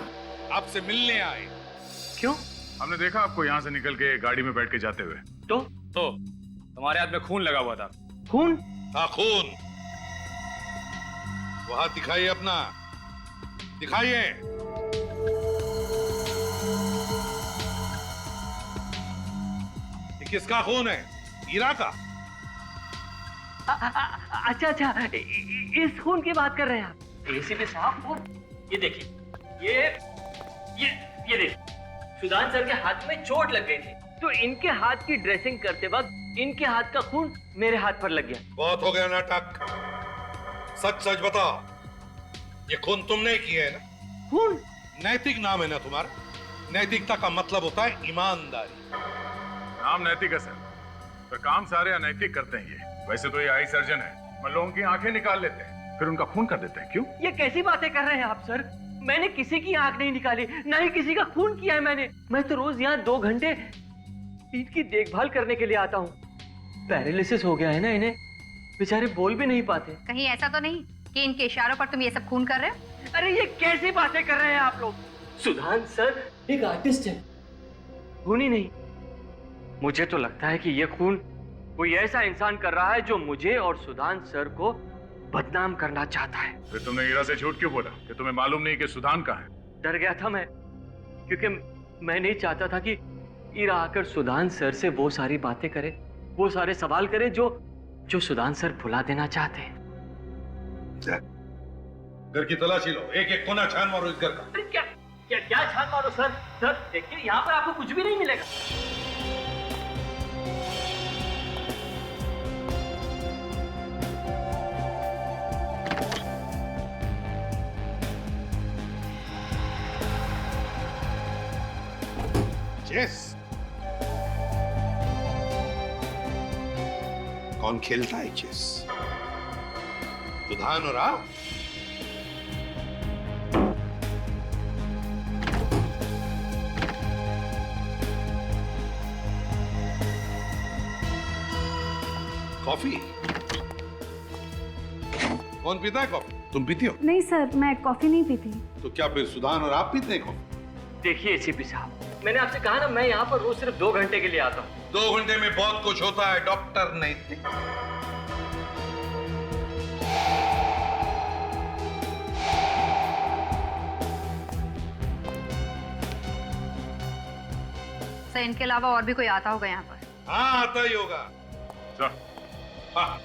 आपसे मिलने आए। क्यों? हमने देखा आपको यहाँ से निकल के गाड़ी में बैठ के जाते हुए। तो तुम्हारे हाथ में खून लगा हुआ था। खून? हाँ, खून। वो हाथ दिखाइए अपना, दिखाइए। ये किसका खून है? ईरा का? अच्छा अच्छा, इस खून की बात कर रहे हैं आप? एसीपी साहब, वो ये देखिए, ये देखिए, सुदान सर के हाथ में चोट लग गई थी, तो इनके हाथ की ड्रेसिंग करते वक्त इनके हाथ का खून मेरे हाथ पर लग गया। बहुत हो गया नाटक, सच सच बताओ, ये खून तुमने किया है ना? खून? नैतिक नाम है ना तुम्हारा? नैतिकता का मतलब होता है ईमानदारी। नाम नैतिक है सर, पर काम सारे अनैतिक करते हैं ये। वैसे तो ये आई सर्जन है, पर लोगों की आंखें निकाल लेते हैं, फिर उनका खून कर देते हैं। क्यों? ये कैसी बातें कर रहे हैं आप सर? मैंने किसी की आंख नहीं निकाली, ना ही किसी का खून किया है मैंने। मैं तो रोज यहाँ 2 घंटे इनकी देखभाल करने के लिए आता हूँ। पैरालिसिस हो गया है ना इन्हें, बेचारे बोल भी नहीं पाते। कहीं ऐसा तो नहीं कि इनके इशारों पर तुम ये सब खून कर रहे हो? अरे ये कैसी बातें कर रहे हैं आप लोग? सुधान सर एक आर्टिस्ट है, खून ही नहीं। मुझे तो लगता है कि ये खून कोई ऐसा इंसान कर रहा है जो मुझे और सुधान सर को बदनाम करना चाहता है। फिर तुमने ईरा से झूठ क्यों बोला कि तुम्हें मालूम नहीं कि सुधान कहाँ है? डर गया था मैं, क्योंकि मैं नहीं चाहता था कि ईरा आकर सुधान सर से वो सारी बातें करे, वो सारे सवाल करे जो सुधान सर भुला देना चाहते हैं। घर की तलाशी लो, एक एक कोना छान मारो इस घर का। अरे क्या छान मारो सर? सर देखिए, यहाँ पर आपको कुछ भी नहीं मिलेगा। चेस कौन खेलता है चेस? सुधान और आप? कॉफी कौन पीता है कॉफी? तुम पीती हो? नहीं सर, मैं कॉफी नहीं पीती। तो क्या फिर सुधान और आप पीते हैं कॉफी? देखिए एसीपी साहब, मैंने आपसे कहा ना, मैं यहाँ पर रोज सिर्फ 2 घंटे के लिए आता हूँ। 2 घंटे में बहुत कुछ होता है डॉक्टर नैतिक। सर इनके अलावा और भी कोई आता होगा यहाँ पर? हाँ, आता ही होगा। सर, हाँ,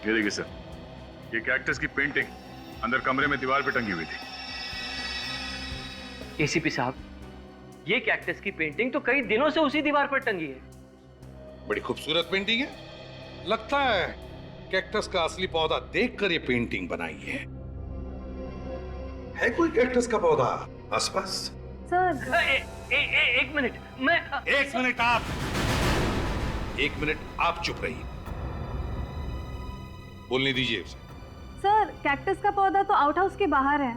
ये देखिए सर, ये कैक्टस की पेंटिंग अंदर कमरे में दीवार पे टंगी हुई थी। एसीपी साहब, ये कैक्टस की पेंटिंग तो कई दिनों से उसी दीवार पर टंगी है। बड़ी खूबसूरत पेंटिंग है। लगता है कैक्टस का असली पौधा देखकर ये पेंटिंग बनाई है कोई कैक्टस का पौधा आसपास? सर एक मिनट, मैं 1 मिनट आप 1 मिनट आप चुप रहिए, बोलने दीजिए उसे। सर, कैक्टस का पौधा तो आउट हाउस के बाहर है।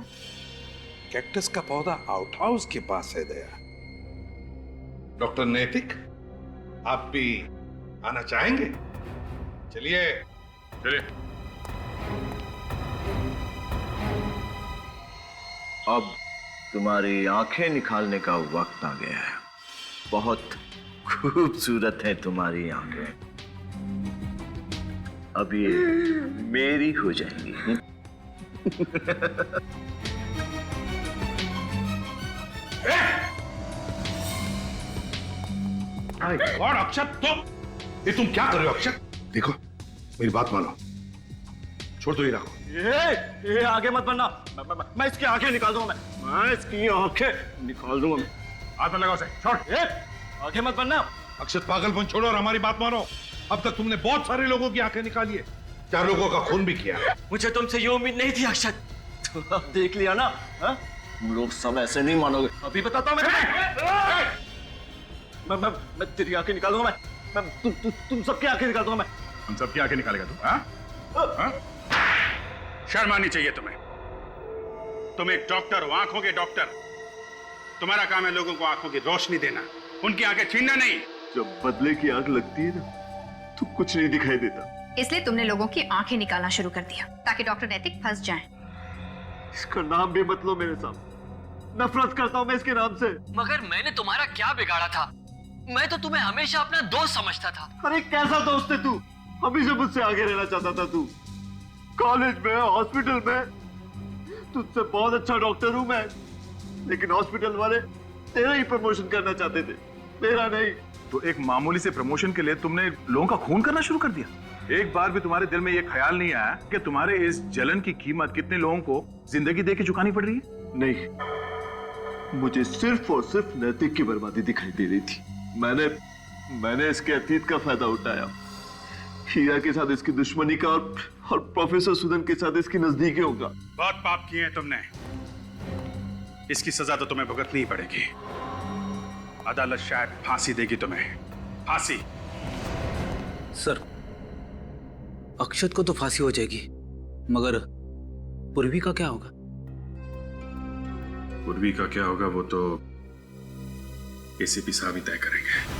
कैक्टस का पौधा आउट हाउस के पास है दया। डॉक्टर नैतिक, आप भी आना चाहेंगे? चलिए चलिए। अब तुम्हारी आंखें निकालने का वक्त आ गया है। बहुत खूबसूरत है तुम्हारी आंखें, अब ये मेरी हो जाएंगी। और अक्षत, ये तुम क्या कर रहे हो अक्षत? देखो मेरी बात मानो, छोड़ दो हीरा को। ये आगे मत बढ़ना, मैं इसकी आंखें निकाल दूंगा। मैं इसकी आंखें निकाल दूंगा। मैं हाथ में लगाओ से, छोड़। आगे मत बढ़ना। अक्षत, पागलपन छोड़ो और हमारी बात मानो। अब तक तुमने बहुत सारे लोगों की आंखें निकाली है, 4 लोगों का खून भी किया। मुझे तुमसे ये उम्मीद नहीं थी अक्षत। तो अब देख लिया ना, तुम लोग सब ऐसे नहीं मानोगे। अभी बताता हूँ मैं तेरी आंखें निकालूंगा। मैं तुम सबकी आंखें निकाल दूंगा। मैं हम सबकी आंखें निकालेगा तू? हाँ? शर्म आनी चाहिए तुम्हें। तुम एक डॉक्टर हो, आंखों के डॉक्टर। तुम्हारा काम है लोगों को आंखों की रोशनी देना, उनकी आंखें छीनना नहीं। जब बदले की आंख लगती है ना, तो कुछ नहीं दिखाई देता। इसलिए तुमने लोगों की आंखें निकालना शुरू कर दिया ताकि डॉक्टर नैतिक फंस जाएं। इसका नाम भी मत लो मेरे सामने, नफरत करता हूं मैं इसके नाम से। मगर मैंने तुम्हारा क्या बिगाड़ा था? मैं तो तुम्हें हमेशा अपना दोस्त समझता था। अरे कैसा दोस्त है तू? हमेशा मुझसे आगे रहना चाहता था तू। कॉलेज में, हॉस्पिटल में तुझसे बहुत अच्छा डॉक्टर हूं मैं, लेकिन हॉस्पिटल वाले तेरा ही प्रमोशन करना चाहते थे, मेरा नहीं। तो एक मामूली से प्रमोशन के लिए तुमने लोगों का खून करना शुरू कर दिया। एक बार भी तुम्हारे दिल में यह ख्याल नहीं आया कि तुम्हारे इस जलन की कीमत कितने लोगों को जिंदगी देके चुकानी पड़ रही है? नहीं, मुझे सिर्फ और सिर्फ नैतिक की बर्बादी दिखाई दे रही थी। मैंने इसके अतीत का फायदा उठाया, हीरा के साथ इसकी दुश्मनी का और प्रोफेसर सुदन के साथ इसकी नजदीकियों का। बहुत पाप किए हैं तुमने, इसकी सजा तो तुम्हें भुगतनी ही पड़ेगी। अदालत शायद फांसी देगी तुम्हें, फांसी। सर, अक्षत को तो फांसी हो जाएगी, मगर पूर्वी का क्या होगा? पूर्वी का क्या होगा वो तो एसीपी साहब ही तय करेंगे।